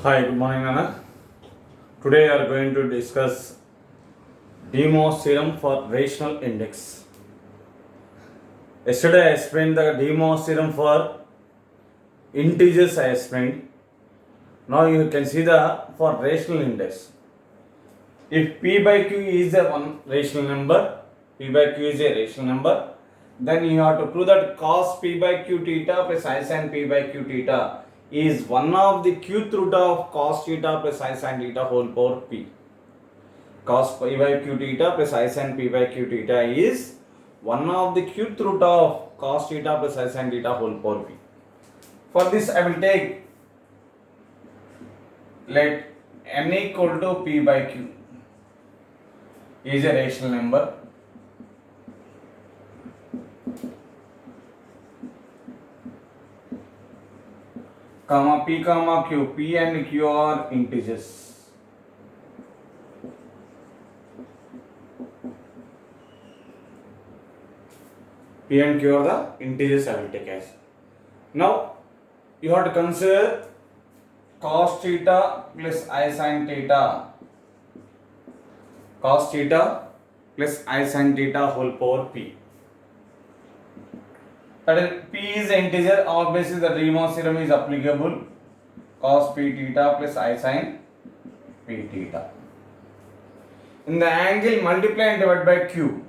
Hi, good morning, Anna. Today we are going to discuss De Moivre's theorem for rational index. Yesterday I explained the De Moivre's theorem for integers. I explained. Now you can see the for rational index. If p by q is a one rational number, p by q is a rational number, then you have to prove that cos p by q theta plus I sin p by q theta is one of the qth root of cos theta plus I sin theta whole power p. Cos pi by q theta plus I sin p by q theta is one of the qth root of cos theta plus I sin theta whole power p. For this I will take, let n equal to p by q is a rational number. Comma p comma q, p and q are integers. P and q are the integers I will take as. Now you have to consider cos theta plus I sin theta. Cos theta plus I sin theta whole power p. That is, p is an integer, obviously the De Moivre's theorem is applicable. Cos p theta plus I sin p theta. In the angle multiply and divide by q,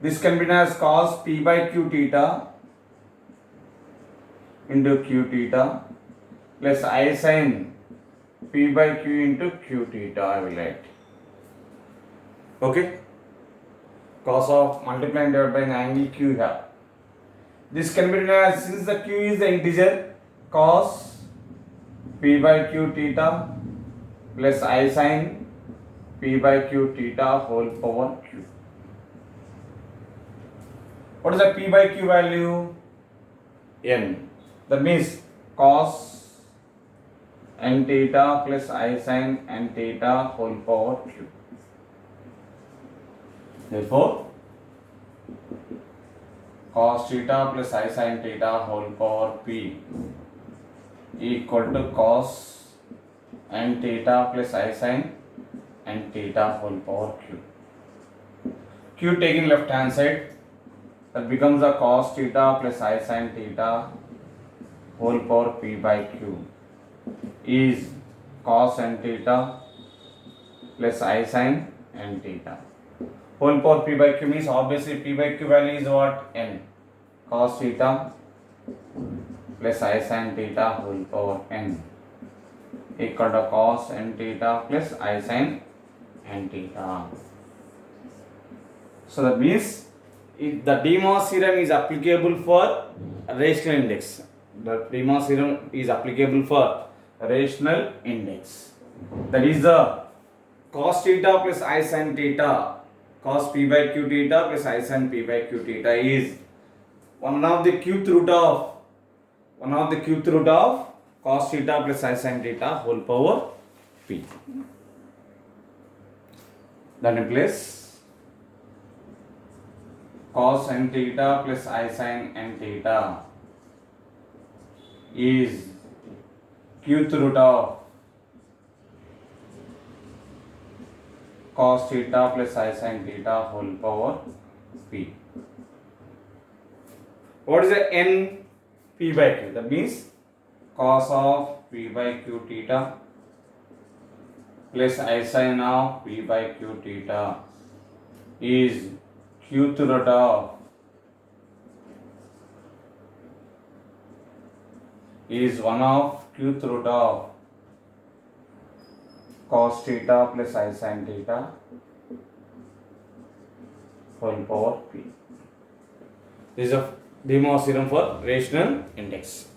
this can be known as cos p by q theta into q theta plus I sin p by q into q theta, I will write. Okay? Cos of multiply and divide by an angle q here. This can be known as, since the q is the integer, cos p by q theta plus I sin p by q theta whole power q. What is the p by q value? N. That means cos n theta plus I sin n theta whole power q. Therefore, cos theta plus I sin theta whole power p equal to cos n theta plus I sin n theta whole power q. Q taken left hand side, that becomes a cos theta plus I sin theta whole power p by q is cos n theta plus I sin n theta. Whole power p by q means obviously p by q value is what? N. Cos theta plus I sin theta whole power n equal to cos n theta plus I sin n theta. So that means if the De Moivre's theorem is applicable for rational index. The De Moivre's theorem is applicable for rational index. That is the cos theta plus I sin theta, cos p by q theta plus I sin p by q theta is one of the qth root of cos theta plus I sin theta whole power p. Then replace cos n theta plus I sin n theta is qth root of cos theta plus I sin theta whole power p. What is the n? P by q. That means cos of p by q theta plus I sin of p by q theta is qth root of is one of qth root of cos theta plus I sin theta whole power p. This is a De Moivre's theorem for rational index.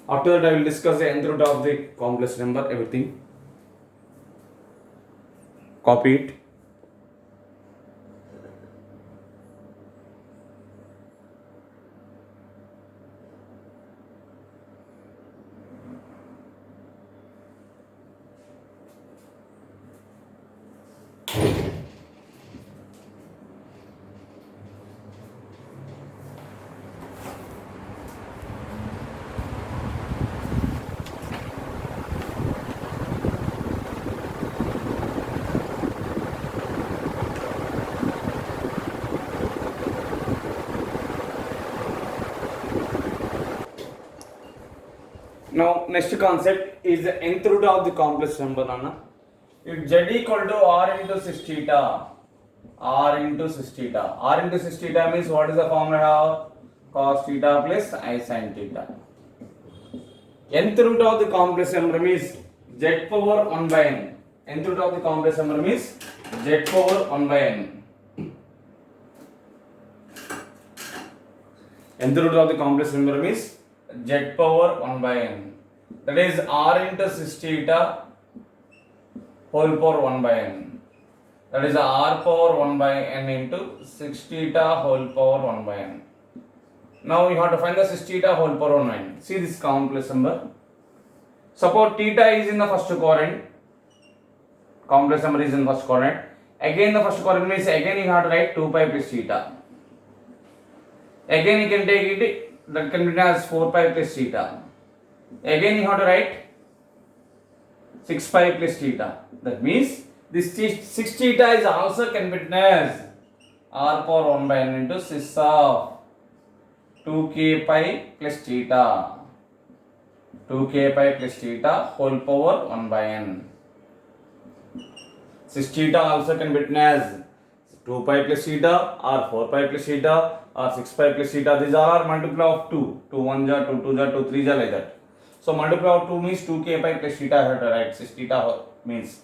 After that I will discuss the nth root of the complex number, everything. Copy it. Now next concept is the nth root of the complex number, Nana. If z equal to r into 6 theta, r into 6 theta, r into 6 theta means what is the formula of cos theta plus I sin theta. Nth root of the complex number means z power 1 by n. Nth root of the complex number means z power 1 by n. Nth root of the complex number means z power 1 by n. That is r into 6 theta whole power 1 by n. That is r power 1 by n into 6 theta whole power 1 by n. Now we have to find the 6 theta whole power 1 by n. See this complex number. Suppose theta is in the first quadrant. Complex number is in the first quadrant. Again the first quadrant means again you have to write 2 pi plus theta. Again you can take it, that can be written as 4 pi plus theta. Again you have to write 6 pi plus theta. That means this 6 theta is also can be written as r power 1 by n into 6 of 2k pi plus theta. 2k pi plus theta whole power 1 by n. 6 theta also can be written as 2 pi plus theta or 4 pi plus theta or 6 pi plus theta. These all are multiple of 2. 2 1 ja, 2 2 ja, 2 3 ja, like that. So multiple of 2 means 2k pi plus theta, I have to write 6 theta means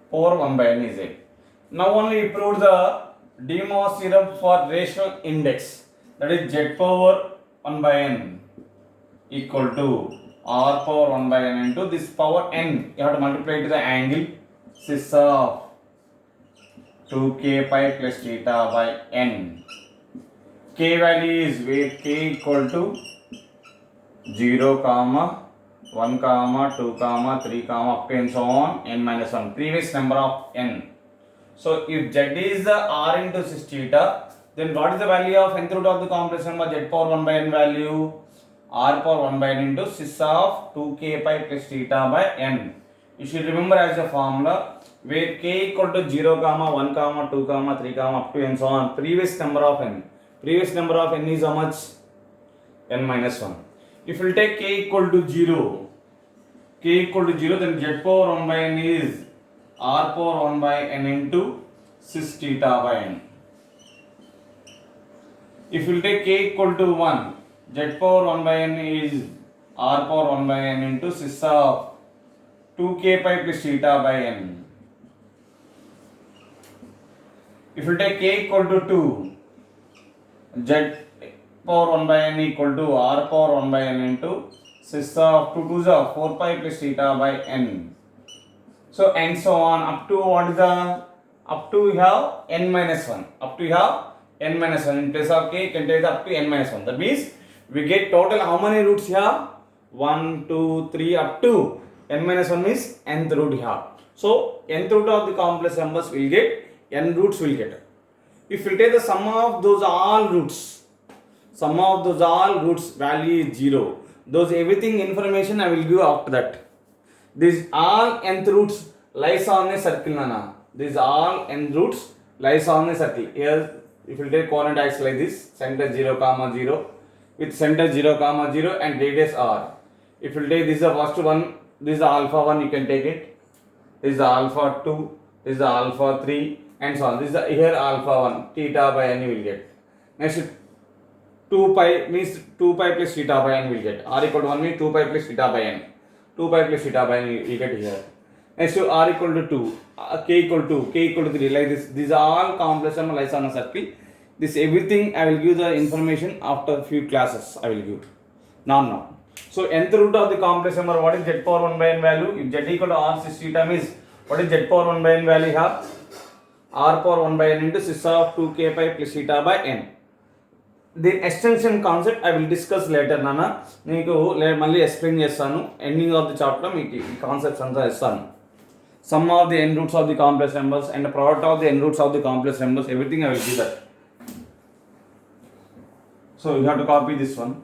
4 1 by n is it. Now only we proved the De Moivre theorem for rational index, that is z power 1 by n equal to r power 1 by n into this power n. You have to multiply to the angle 6 of 2k pi plus theta by n. K value is where k equal to 0, 1, 2, 3, up and so on, n minus 1, previous number of n. So if z is the r into 6 theta, then what is the value of nth root of the complex number? Z power 1 by n value, r power 1 by n into 6 of 2k pi plus theta by n. You should remember as a formula where k equal to 0, 1, 2, 3, up to and so on, previous number of n. Previous number of n is how much? N minus 1. If we take k equal to 0, then z power 1 by n is r power 1 by n into 6 theta by n. If we take k equal to 1, z power 1 by n is r power 1 by n into 6 of 2k pi plus theta by n. If we take k equal to 2, z power 1 by n equal to r power 1 by n into 6 of 2 2s of 4 pi plus theta by n. So and so on up to what is the, up to you have n minus 1. Up to you have n minus 1. In place of k you can take up to n minus 1. That means we get total how many roots you have? 1, 2, 3 up to n minus 1 means nth root you have. So nth root of the complex numbers will get, n roots will get. If we take the sum of those all roots, value is 0. Those everything information I will give after that. These all nth roots lies on a circle, Nana. These all nth roots lies on a circle. Here if you take coordinate axis like this, center 0, 0 with center 0, 0 and radius r. If you take this is the first one, this is the alpha 1, you can take it. This is the alpha 2, this is the alpha 3 and so on. This is the here alpha 1, theta by n you will get. Next 2 pi means 2 pi plus theta by n will get. R equal to 1 means 2 pi plus theta by n. 2 pi plus theta by n you get here. Next r equal to 2, k equal to 3, like this. These are all complex number lies on a circle. This everything I will give the information after few classes I will give. Now. So nth root of the complex number, what is z power 1 by n value? If z equal to r 6 theta means what is z power 1 by n value have? R power 1 by n into 6 of 2k pi plus theta by n. The extension concept I will discuss later, Nana. Neeku malli explain chestanu. Ending of the chapter meeku concepts anta istanu. Sum of the n roots of the complex numbers and the product of the n roots of the complex numbers, everything I will give that. So you have to copy this one.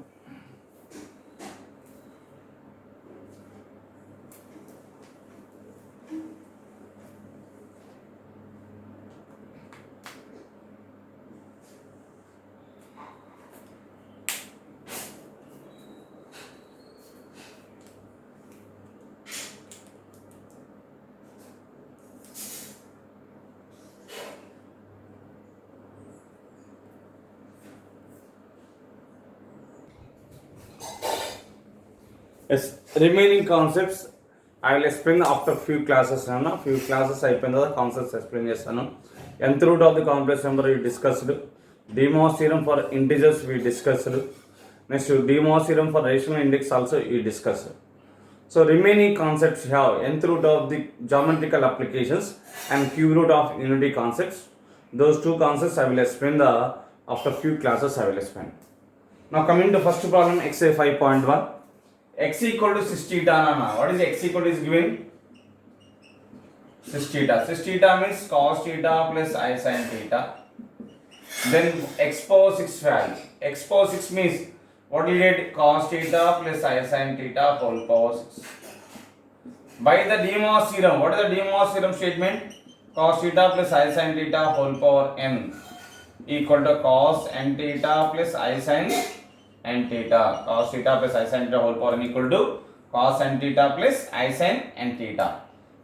Yes, remaining concepts I will explain after few classes. Few classes అయిపోయిన తర్వాత concepts explain చేస్తాను. nth root of the complex number we discussed. De Moivre's theorem for integers we discussed. Next, De Moivre's theorem for rational index also we discussed. So remaining concepts have nth root of the geometrical applications and cube root of unity concepts. Those two concepts I will explain after few classes I will explain. Now coming to first problem, exercise 5.1. X equal to 6 theta. What is x equal to is given? 6 theta. 6 theta means cos theta plus I sin theta. Then x power 6 value. X power 6 means what will get? Cos theta plus I sin theta whole power 6. By the De Moivre's theorem, what is the De Moivre's theorem statement? Cos theta plus I sin theta whole power n equal to cos n theta plus I sin n theta. Cos theta plus I sin theta whole power n equal to cos n theta plus I sin n theta.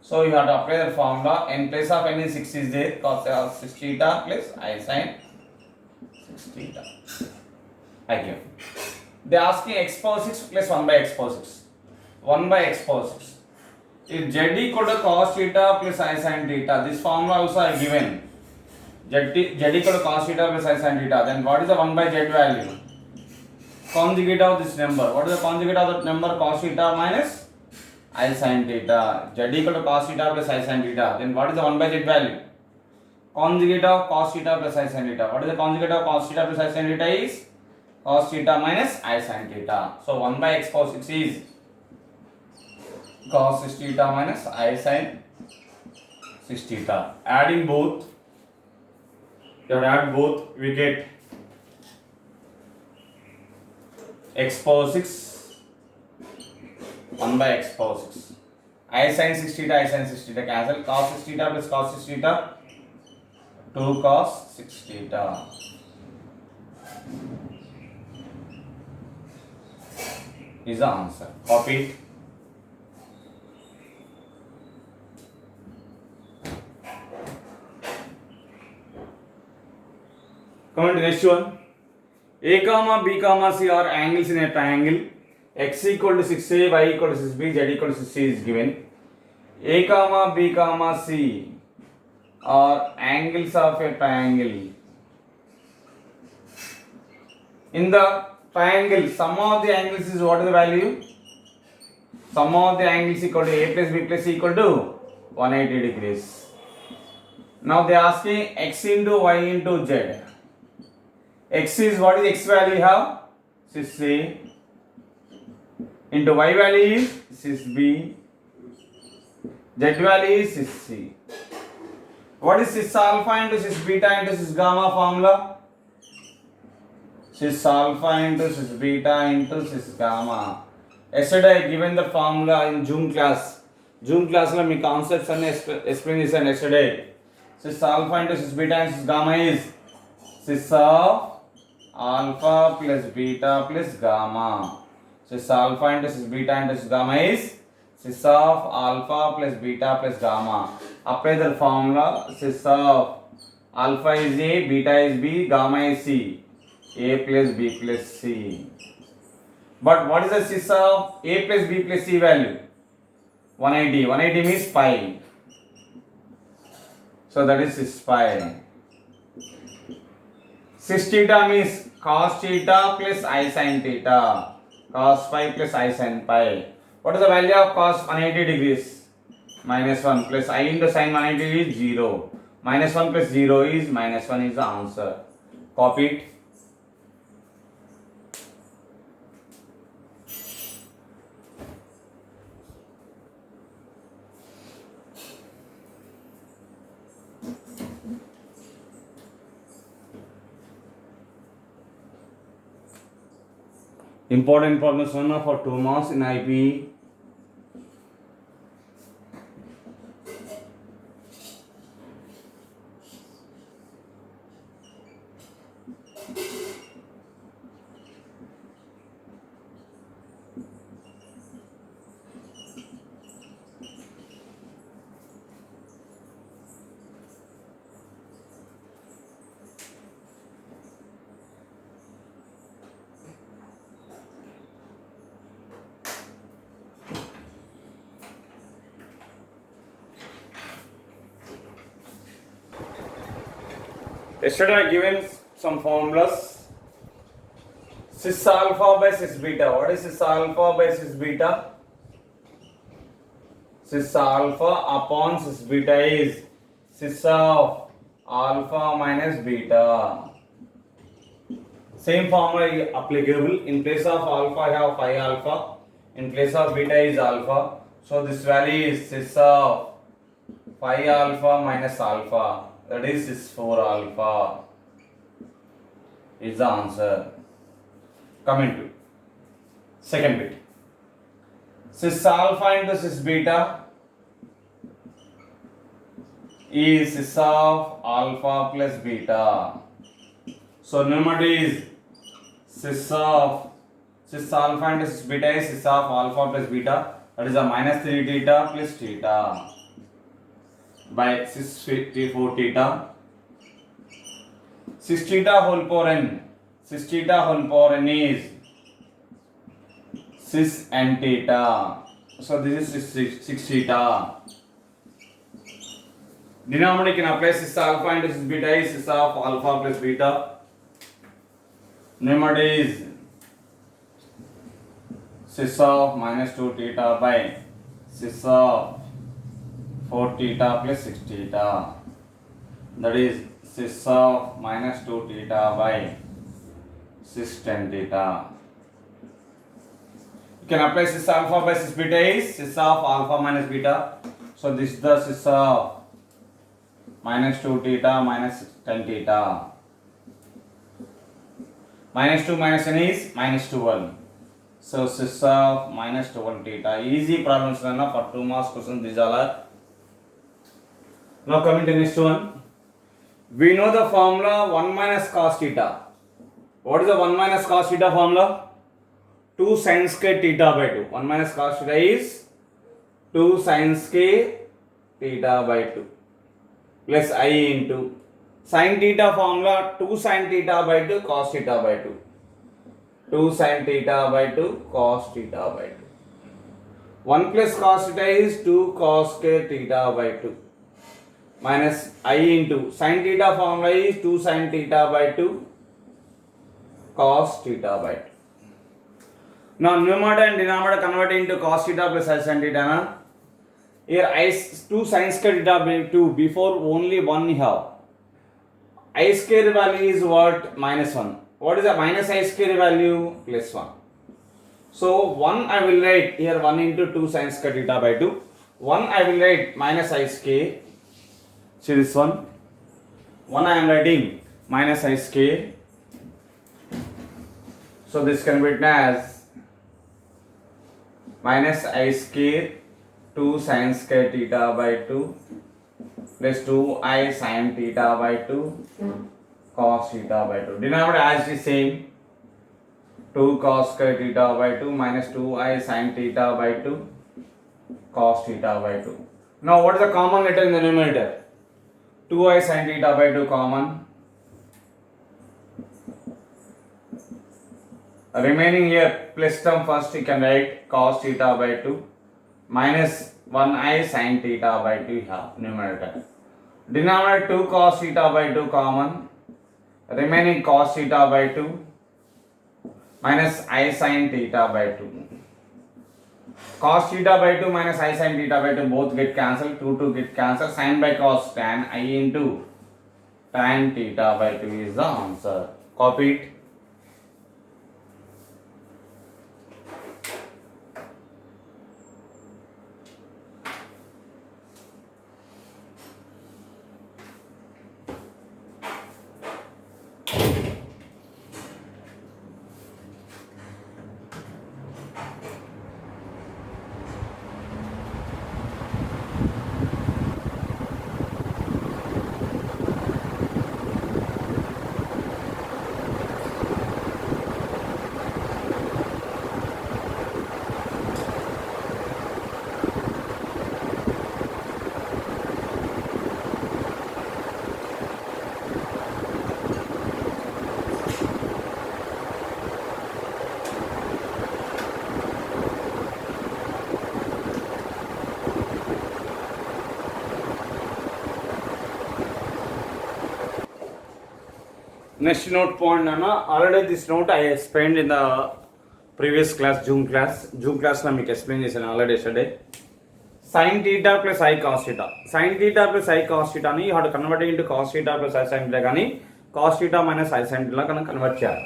So you have to apply the formula. In place of n is 6 is there. Cos 6 theta plus I sin 6 theta. Again, they asking x power 6 plus 1 by x power 6. 1 by x power 6. If z equal to cos theta plus I sin theta, this formula also I given. Z equal to cos theta plus I sin theta. Then what is the 1 by z value? Conjugate of this number. What is the conjugate of that number? Cos theta minus I sin theta. Z equal to cos theta plus I sin theta. Then what is the 1 by z value? Conjugate of cos theta plus I sin theta. What is the conjugate of cos theta plus I sin theta is cos theta minus I sin theta. So 1 by x power 6 is cos 6 theta minus I sin 6 theta. Adding both, you have to add both, we get x power 6 1 by x power 6. I sin 6 theta, I sin 6 theta cancel. Cos 6 theta plus cos 6 theta 2 cos 6 theta is the answer. Copy it. Come to next one. A comma B comma C are angles in a triangle. X equal to 6a, y equal to 6b, z equal to 6c is given. A comma B comma C are angles of a triangle. In the triangle, sum of the angles is what is the value? Sum of the angles equal to a plus b plus c equal to 180 degrees. Now they are asking x into y into z. X is what is x value you have? 6a into y value is 6b, z value is 6c. What is 6 alpha into 6 beta into 6 gamma formula? 6 alpha into 6 beta into 6 gamma. Yesterday I given the formula in June class. June class lo mee concepts and explain chesaను yesterday. 6 alpha into 6 beta and 6 gamma is 6 of alpha plus beta plus gamma. 6 alpha into 6 beta into 6 gamma is 6 of alpha plus beta plus gamma. Apply the formula. 6 of alpha is A, beta is B, gamma is C. A plus B plus C. But what is the 6 of A plus B plus C value? 180. 180 means pi. So that is 6 pi. 6 theta means cos theta plus I sin theta. Cos pi plus I sin pi. What is the value of cos 180 degrees? Minus 1 plus I into sin 180 is 0. Minus 1 plus 0 is minus 1 is the answer. Copy it. Important problems for 2 marks in IPE. Yesterday I given some formulas. Cis alpha by cis beta. What is cis alpha by cis beta? Cis alpha upon cis beta is cis of alpha minus beta. Same formula is applicable. In place of alpha I have phi alpha. In place of beta is alpha. So this value is cis of phi alpha minus alpha. That is cis 4 alpha. Is the answer. Coming to second bit. Cis alpha into cis beta is cis of alpha plus beta. So numerator is cis alpha into cis beta is cis of alpha plus beta. That is a minus 3 theta plus theta by cis 4 theta. Cis theta whole power n. Cis theta whole power n is cis n theta. So this is 6 theta. Denominator can apply cis alpha into cis beta is cis of alpha plus beta. Numerator is cis of minus 2 theta by cis of 4 theta plus 6 theta. That is cis of minus 2 theta by cis 10 theta. You can apply cis alpha by cis beta is cis of alpha minus beta. So this is the cis of minus 2 theta minus 10 theta. Minus 2 minus n is minus 12. So cis of minus 12 theta. Easy problems for 2 marks questions. These all are. Now coming to next one. We know the formula 1 minus cos theta. What is the 1 minus cos theta formula? 2 sin square theta by 2. 1 minus cos theta is 2 sin square theta by 2 plus I into sin theta formula 2 sin theta by 2 cos theta by 2. 2 sin theta by 2 cos theta by 2. 1 plus cos theta is 2 cos square theta by 2 minus I into sin theta formula is 2 sin theta by 2 cos theta by 2. Now numerator and denominator convert into cos theta plus I sin theta. Na? Here I 2 sin square theta by 2. Before only 1 you have. I square value is what? Minus 1. What is the minus I square value? Plus 1. So 1 I will write here 1 into 2 sin square theta by 2. 1 I will write minus I square. See this one. 1 I am writing minus I square. So this can be written as minus I square 2 sin square theta by 2 plus 2i sin theta by 2 cos theta by 2. Denominator as the same. 2 cos square theta by 2 minus 2i sin theta by 2 cos theta by 2. Now what is the common letter in the numerator? 2i sin theta by 2 common. Remaining here plus term first you can write cos theta by 2 minus 1i sin theta by 2 have numerator. Denominator 2 cos theta by 2 common. Remaining cos theta by 2 minus I sin theta by 2. Cos theta by 2 minus I sin theta by 2 both get cancelled. 2 get cancelled. Sin by cos tan I into tan theta by 2 is the answer. Copy it. Next note point, Nana. Already this note I explained in the previous class, June class. June class na మీకు explain చేశాను already yesterday. Sin theta plus I cos theta. Sin theta plus I cos theta ni you have to convert it into cos theta plus I sin theta కానీ cos theta minus I sin theta కన్నా convert చేయాలి.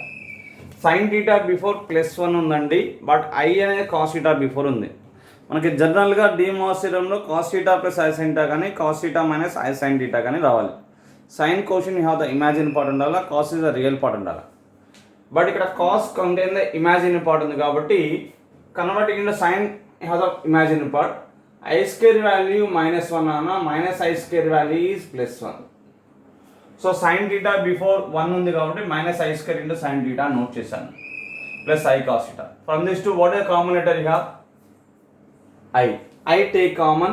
Sin theta before +1 ఉందండి, but I అనేది cos theta before ఉంది. మనకి జనరల్గా డిమోస్ థియరంలో cos theta plus I sin theta కానీ cos theta minus I sin theta కానీ రావాలి. Sin quotient you have the imaginary part ఉండాలా, cos is the real part ఉండాలా. బట్ ఇక్కడ cos contain the imaginary part ఉంది కాబట్టి converting into sin you have the imaginary part. I square value -1 అన్న minus I square value is +1. So sin theta before 1 ఉంది కాబట్టి minus I square into sin theta note చేశాను plus I cos theta. From this to what is the common letter you have? I take common.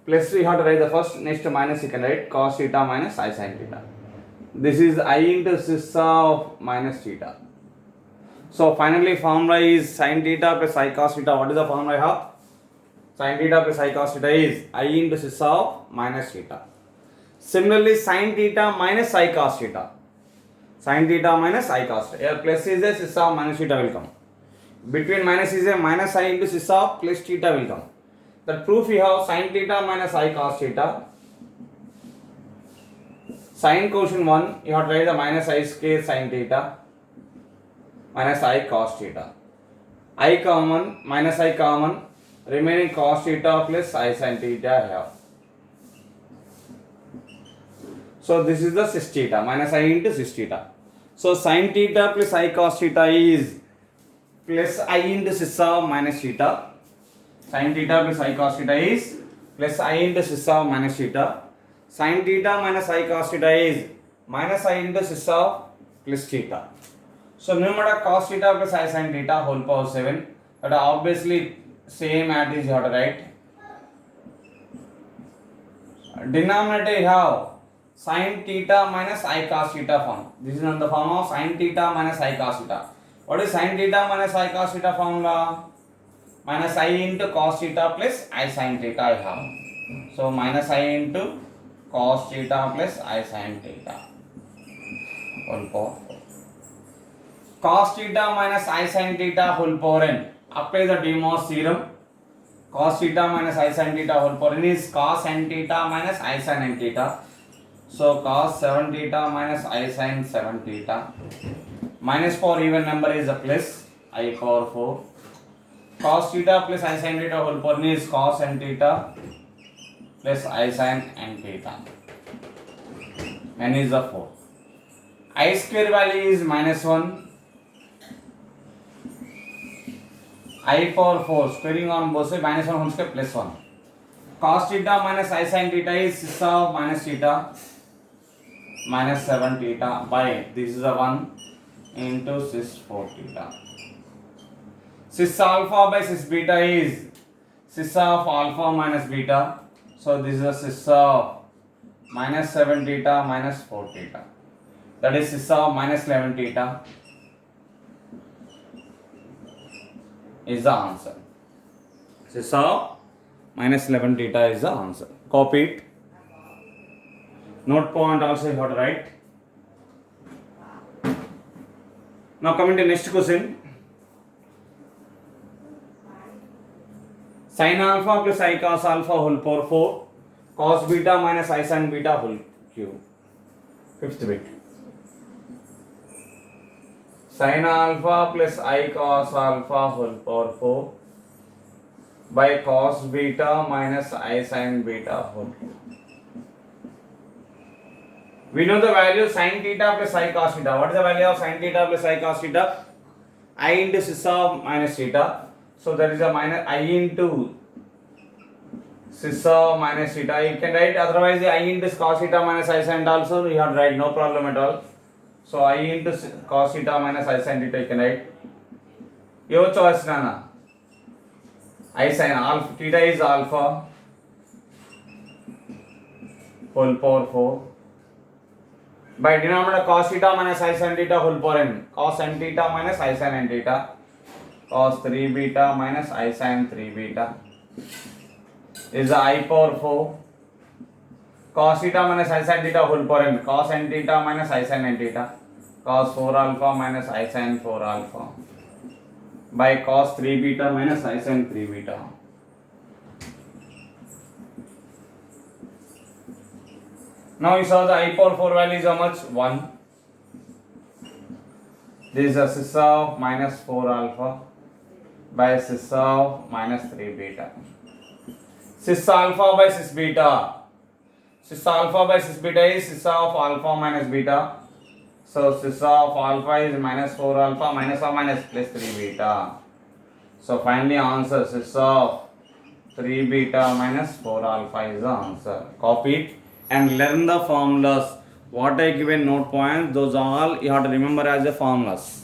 Plus we have to write the first, next minus you can write cos theta minus I sin theta. This is I into cis of minus theta. So finally formula is sin theta plus I cos theta. What is the formula I have? Sin theta plus I cos theta is I into cis of minus theta. Similarly sin theta minus I cos theta. Sin theta minus I cos theta. Here plus is a cis of minus theta will come. Between minus is a minus I into cis of plus theta will come. That proof you have sin theta minus I cos theta. Sin quotient 1, you have to write the minus I square sin theta minus I cos theta. I common, minus I common, remaining cos theta plus I sin theta I have. So this is the cis theta, minus I into cis theta. So sin theta plus I cos theta is plus I into cis of minus theta. Sin theta plus I cos theta is plus I into cis of minus theta. Sin theta minus I cos theta is minus I into cis of plus theta. So numerator cos theta plus I sin theta whole power 7. That are obviously same as is you have to write. Denominator you have sin theta minus I cos theta form. This is in the form of sin theta minus I cos theta. What is sin theta minus I cos theta formula? Minus I into cos theta plus I sin theta I have. So minus I into cos theta plus I sin theta whole power 4. Cos theta minus I sin theta whole power n. Apply the De Moivre's theorem. Cos theta minus I sin theta whole power n is cos n theta minus I sin n theta. So cos 7 theta minus I sin 7 theta. Minus for even number is a plus I power 4. Cos theta plus I sin theta whole power n is cos n theta plus I sin n theta. N is the 4. I square value is -1. I power 4 squaring on both sides -1 whole square plus 1. Cos theta minus I sin theta is cis of minus theta minus 7 theta by this is a 1 into cis 4 theta. Cis alpha by cis beta is cis of alpha minus beta. So this is a cis of minus 7 theta minus 4 theta. That is cis of minus 11 theta is the answer. Cis of minus 11 theta is the answer. Copy it. Note point also you have to write. Now coming to next question. Sin alpha plus I cos alpha whole power 4. Cos beta minus I sin beta whole cube. Fifth bit. Sin alpha plus I cos alpha whole power 4 by cos beta minus I sin beta whole cube. We know the value sin theta plus I cos theta. What is the value of sin theta plus I cos theta? I into cis of minus theta. So there is a minus I into cis of minus theta. You can write otherwise I into cos theta minus I sin also you have to write, no problem at all. So I into cos theta minus I sin theta you can write. Your choice nana. I sin alpha theta is alpha whole power 4 by denominator cos theta minus I sin theta whole power n. Cos n theta minus I sin n theta. Cos 3 beta minus I sin 3 beta is the I power 4. Cos theta minus I sin theta whole power n. Cos n theta minus I sin n theta. cos 4 alpha minus I sin 4 alpha by cos 3 beta minus I sin 3 beta. Now you saw the I power 4 value is how much? 1. This is a cis of minus 4 alpha by cis of minus 3 beta. Cis alpha by cis beta. Cis alpha by cis beta is cis of alpha minus beta. So cis of alpha is minus 4 alpha minus or minus plus 3 beta. So finally answer cis of 3 beta minus 4 alpha is the answer. Copy it and learn the formulas. What I given note points, those all you have to remember as the formulas.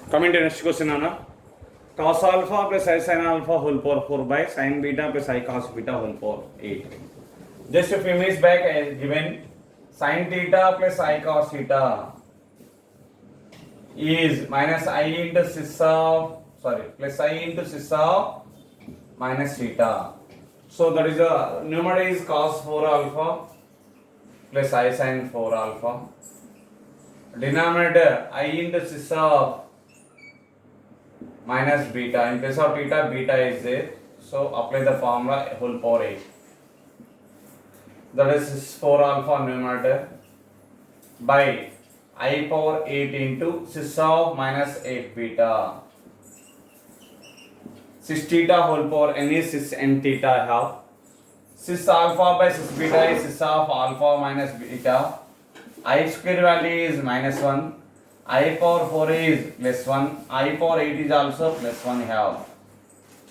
Coming to next question, Anna. Cos alpha plus I sin alpha whole power 4 by sin beta plus I cos beta whole power 8. Just a few minutes back I have given sin theta plus I cos theta is minus I into cis of, plus I into cis of minus theta. So that is the numerator is cos 4 alpha plus I sin 4 alpha. Denominator I into cis of minus beta. In place of theta, beta is there. So apply the formula whole power 8. That is 4 alpha numerator by I power 8 into cis of minus 8 beta. 6 theta whole power n is 6 n theta I have. Cis alpha by cis beta is cis of alpha minus beta. I square value is minus 1. I power 4 is plus 1. I power 8 is also plus 1 you have.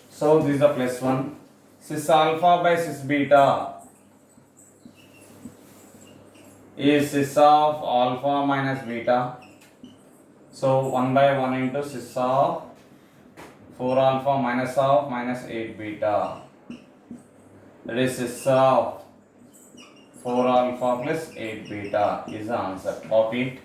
So this is a plus 1. Cis alpha by cis beta is cis of alpha minus beta. So 1 by 1 into cis of 4 alpha minus of minus 8 beta. That is cis of 4 alpha plus 8 beta is the answer. Copy it.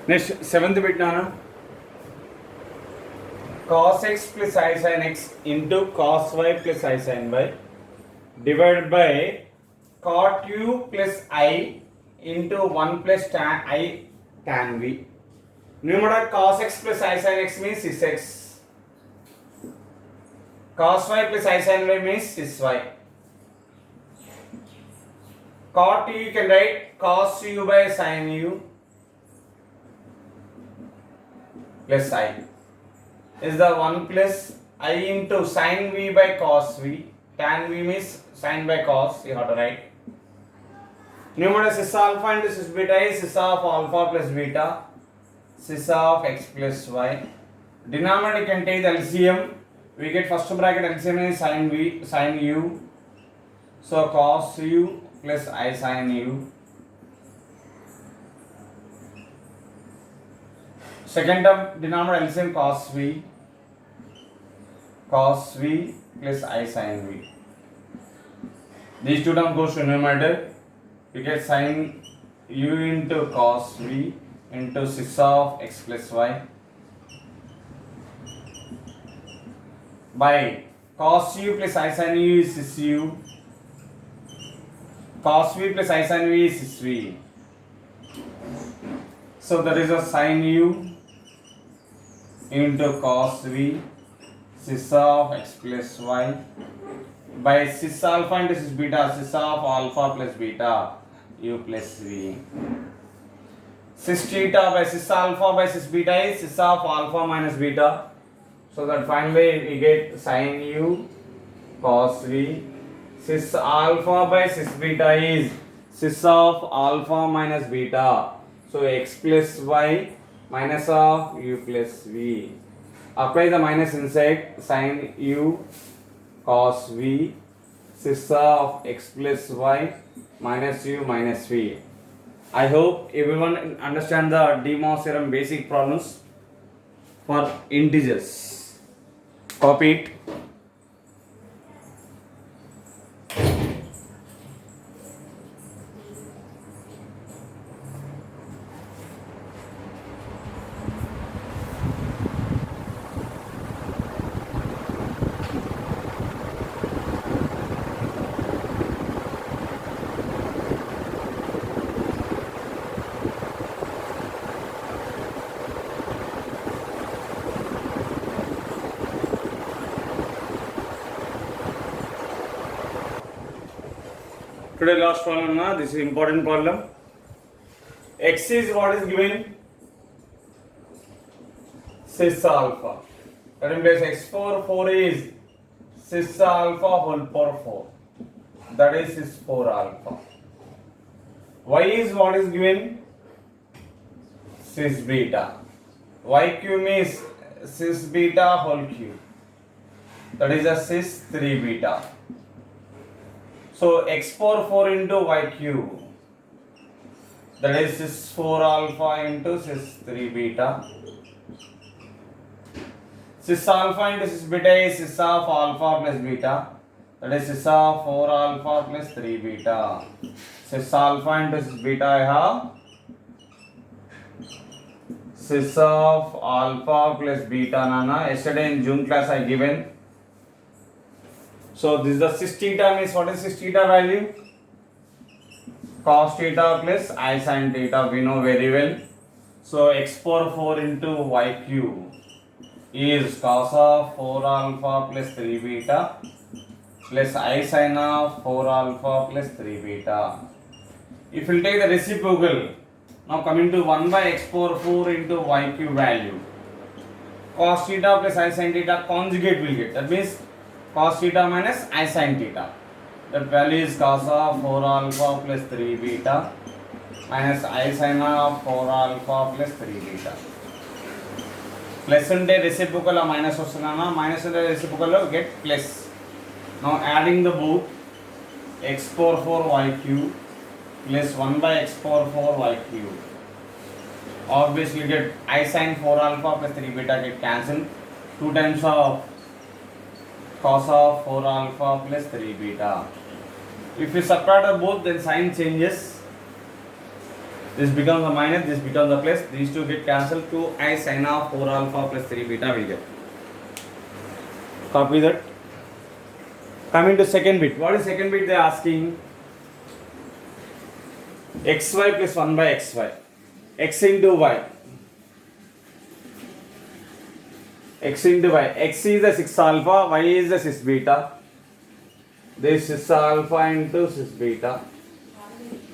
Next, 7th bit, Nana. Cos x plus I sin x into cos y plus I sin y divided by cot u plus I into 1 plus tan I tan v. Numerator cos x plus I sin x means 6x. Cos y plus I sin y means 6y. Cot u you can write cos u by sin u plus I is the 1 plus I into sin v by cos v. Tan v means sin by cos, you have to write. Numerator cis alpha into cis beta is cis of alpha plus beta, cis of x plus y. Denominator you can take the LCM. We get first bracket LCM is sin v, sin u. So cos u plus I sin u. Second term denominator LCM cos v plus I sin v. These two terms goes to numerator. You get sin u into cos v into cis of x plus y by cos u plus I sin u is cis u. Cos v plus I sin v is cis v. So that is a sin u into cos v cis of x plus y by cis alpha into cis beta, cis of alpha plus beta u plus v. Cis theta by cis alpha by cis beta is cis of alpha minus beta, so that finally we get sin u cos v. Cis alpha by cis beta is cis of alpha minus beta, so x plus y minus of u plus v. Apply the minus inside, sin u cos v, cis of x plus y minus u minus v. I hope everyone understand the De Moivre's theorem basic problems for integers. Copy it. Today last problem, this is important problem. X is what is given? Cis alpha. That implies x power 4 is cis alpha whole power 4. That is cis 4 alpha. Y is what is given? Cis beta. Y cube is cis beta whole cube. That is a cis 3 beta. So x power 4 into y cube, that is cis 4 alpha into cis 3 beta. Cis alpha into cis beta is cis of alpha plus beta, that is cis of 4 alpha plus 3 beta. Cis alpha into cis beta I have cis of alpha plus beta nana. Yesterday in June class I given. So this is the cis theta means what is cis theta value? Cos theta plus I sin theta, we know very well. So x power 4 into y cube is cos of 4 alpha plus 3 beta plus I sin of 4 alpha plus 3 beta. If you take the reciprocal, now coming to 1 by x power 4 into y cube value, cos theta plus I sin theta conjugate will get. That means cos theta minus I sin theta. That value is cos of 4 alpha plus 3 beta minus I sin of 4 alpha plus 3 beta. Plus unte reciprocal or minus vastundana, minus unte reciprocal lo get plus. Now adding the both, x power 4 y cube plus 1 by x power 4 y cube. Obviously get I sin 4 alpha plus 3 beta get cancelled. 2 times of cos of 4 alpha plus 3 beta. If you subtract both, then sign changes. This becomes a minus, this becomes a plus. These two get cancelled. 2 I sin of 4 alpha plus 3 beta will get. Copy that. Coming to second bit. What is second bit they are asking? xy plus 1 by xy. X into y. X into y. X is the 6 alpha, y is the 6 beta. This is alpha into cis beta.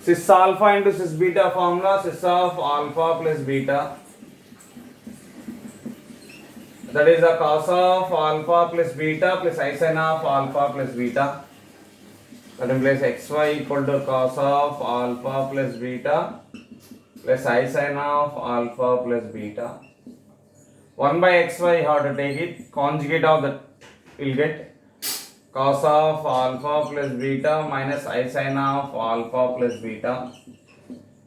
Cis alpha into cis beta formula, cis of alpha plus beta. That is the cos of alpha plus beta plus I sin of alpha plus beta. That implies xy equal to cos of alpha plus beta plus I sin of alpha plus beta. 1 by xy you have to take it, conjugate of that will get cos of alpha plus beta minus I sin of alpha plus beta.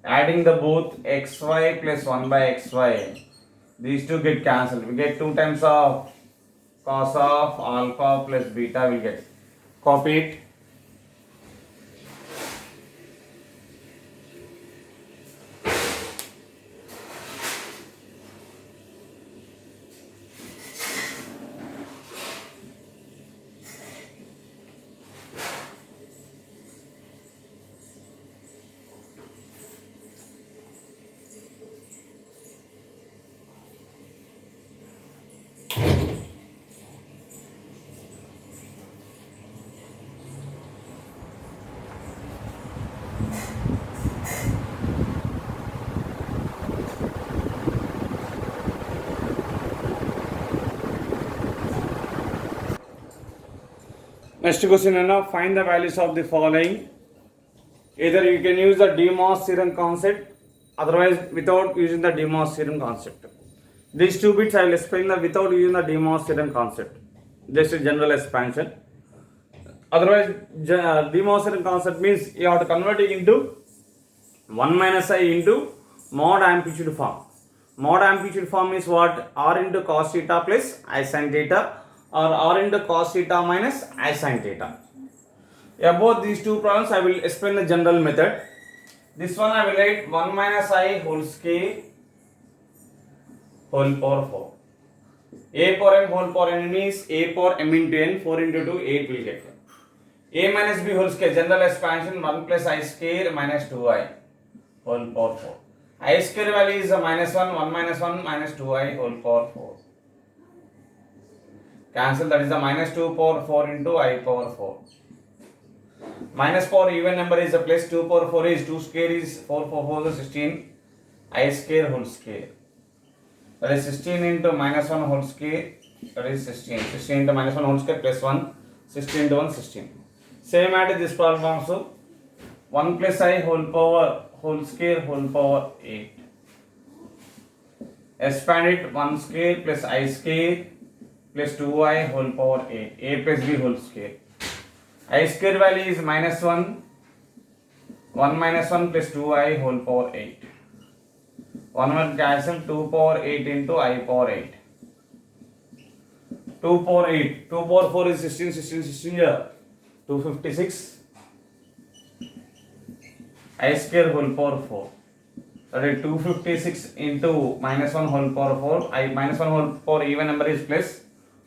Adding the both xy plus 1 by xy, these two get cancelled. We get 2 times of cos of alpha plus beta will get. Copy it. Next question is now find the values of the following. Either you can use the DeMoss theorem concept, otherwise without using the DeMoss theorem concept. These two bits I will explain the without using the DeMoss theorem concept. Just a general expansion. Otherwise, DeMoss theorem concept means you have to convert it into 1 minus I into mod amplitude form. Mod amplitude form is what? R into cos theta plus I sin theta, or R into cos theta minus I sin theta. About these two problems I will explain the general method. This one I will write 1 minus I whole square whole power 4. A power m whole power n means A power m into n, 4 into 2, 8 will get. A minus b whole square, general expansion, 1 plus I square minus 2i whole power 4. I square value is minus 1, 1 minus 1 minus 2i whole power 4. Cancel, that is the minus 2 power 4 into I power 4. Minus power even number is a plus, 2 power 4 is 2 square is 4 4 is 16, I square whole square. That is 16 into minus 1 whole square, that is 16. 16 into minus 1 whole square plus 1, 16 into 1, 16. Same at this problem also. 1 plus I whole power whole square whole power 8. Expand it, 1 square plus I square plus 2I whole power 8. A plus b whole square. I square value is minus 1. 1 minus 1 plus 2I whole power 8. 1 will cancel, 2 power 8 into I power 8. 2 power 8. 2 power 4 is 16, 16, 16 here. 256. I square whole power 4. That is 256 into minus 1 whole power 4. I minus 1 whole power even number is plus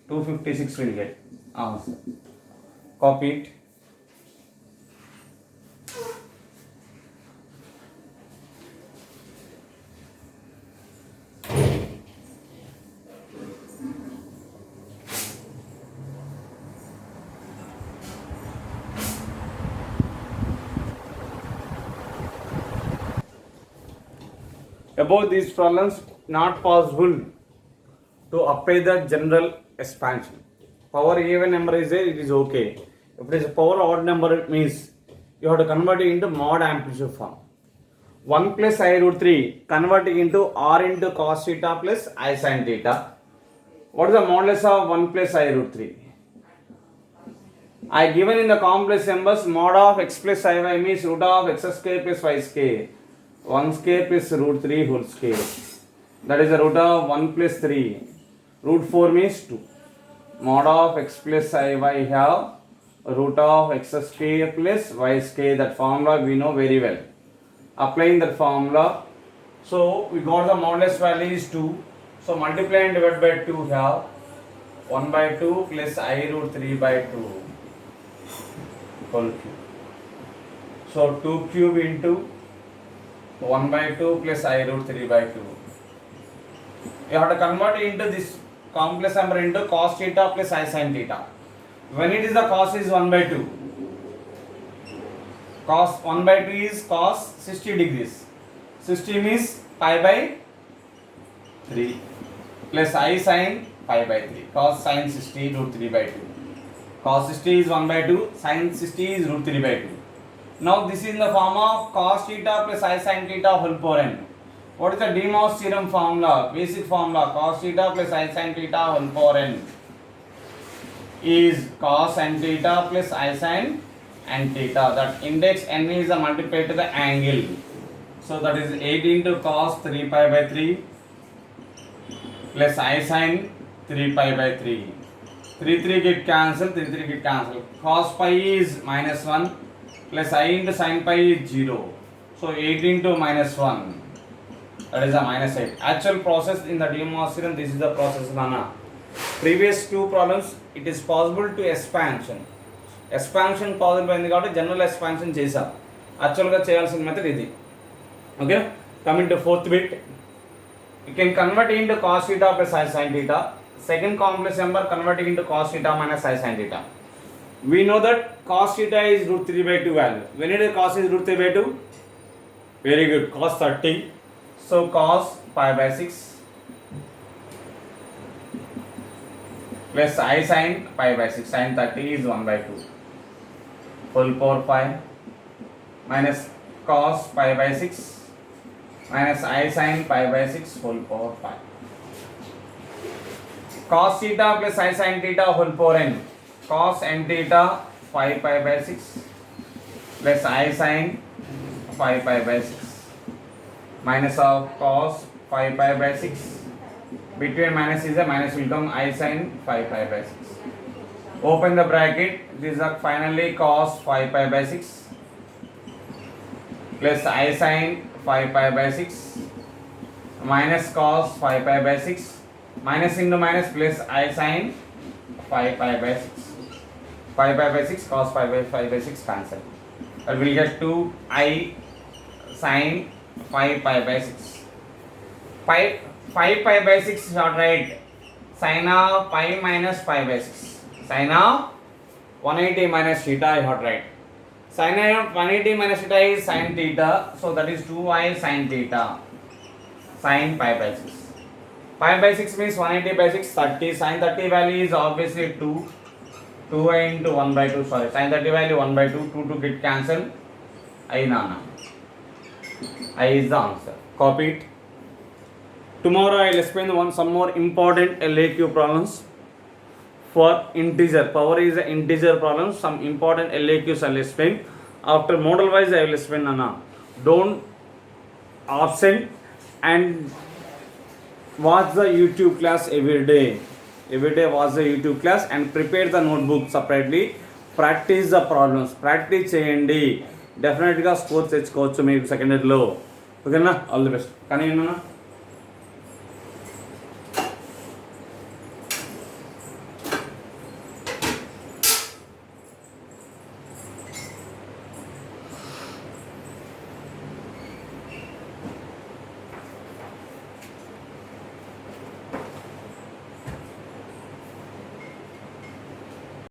256 will get answer. Copy it. About these problems, not possible to apply the general expansion. Power even number is there, it is okay. If it is a power odd number, it means you have to convert it into mod amplitude form. 1 plus I root 3, convert it into R into cos theta plus I sin theta. What is the modulus of 1 plus I root 3? I given in the complex numbers, mod of x plus iy means root of x square plus y square. 1 square plus root 3 whole square. That is the root of 1 plus 3. Root 4 means 2. Mod of x plus iy have root of x square plus y square. That formula we know very well. Applying that formula, so we got the modulus value is 2. So multiply and divide by 2 have 1 by 2 plus I root 3 by 2 whole cube. So 2 cube into 1 by 2 plus I root 3 by 2. You have to convert it into this complex number into cos theta plus I sin theta. When it is the cos is 1 by 2. Cos 1 by 2 is cos 60 degrees. 60 means pi by 3 plus I sin pi by 3. Cos sin 60 root 3 by 2. Cos 60 is 1 by 2. Sin 60 is root 3 by 2. Now this is in the form of cos theta plus I sin theta whole power n. What is the DeMoss theorem formula? Basic formula, cos theta plus I sin theta whole power n is cos n theta plus I sin n theta. That index n is a multiplier to the angle. So that is 8 into cos 3 pi by 3 plus I sin 3 pi by 3. 3 3 get cancelled, 3 3 get cancelled. Cos pi is minus 1 plus I into sin pi is 0. So 8 into minus 1. That is a minus 8. Actual process in the DeMoss theorem, this is the process Nana. Previous two problems, it is possible to expansion. Expansion possible అయింది కాబట్టి general expansion చేసాం. యాక్చువల్గా చేయాల్సిన method ఇది. Okay? Coming to fourth bit. You can convert into cos theta plus I sin theta. Second complex number converting into cos theta minus I sin theta. We know that cos theta is root 3 by 2 value. When it is cos is root 3 by 2? Very good. Cos 30. So cos pi by 6 plus I sin pi by 6, sin 30 is 1 by 2 whole power 5 minus cos pi by 6 minus I sin pi by 6 whole power 5. Cos theta plus I sin theta whole power n, cos n theta 5 pi by 6 plus I sin 5 pi by 6 minus of cos 5 pi by 6, between minus is a minus will come, I sin 5 pi by 6. Open the bracket, this is finally cos 5 pi by 6 plus I sin 5 pi by 6 minus cos 5 pi by 6, minus into minus plus I sin 5 pi by 6. 5 pi by 6 cos 5 by 6 cancel. That will get 2 I sin 5 pi by 6. 5 pi by 6 short right. Sin of pi minus pi by 6. Sin of 180 minus theta I short right. Sin of 180 minus theta is sin theta. So that is 2i sin theta. Sin pi by 6. Pi by 6 means 180 by 6, 30. Sin 30 value is obviously 2. 2i into 1 by 2. Sorry. Sin 30 value 1 by 2. 2 to get cancelled. I nana. I is the answer. Copy it. Tomorrow I will explain some more important LAQ problems for integer. Power is an integer problem. Some important LAQs I will explain. After model wise I will explain nana. Don't absent and watch the YouTube class every day. Every day watch the YouTube class and prepare the notebook separately. Practice the problems. Practice చేయండి. డెఫినెట్గా score తెచ్చుకోవచ్చు మీకు సెకండరీలో. ఓకేనా, all the best. కానీ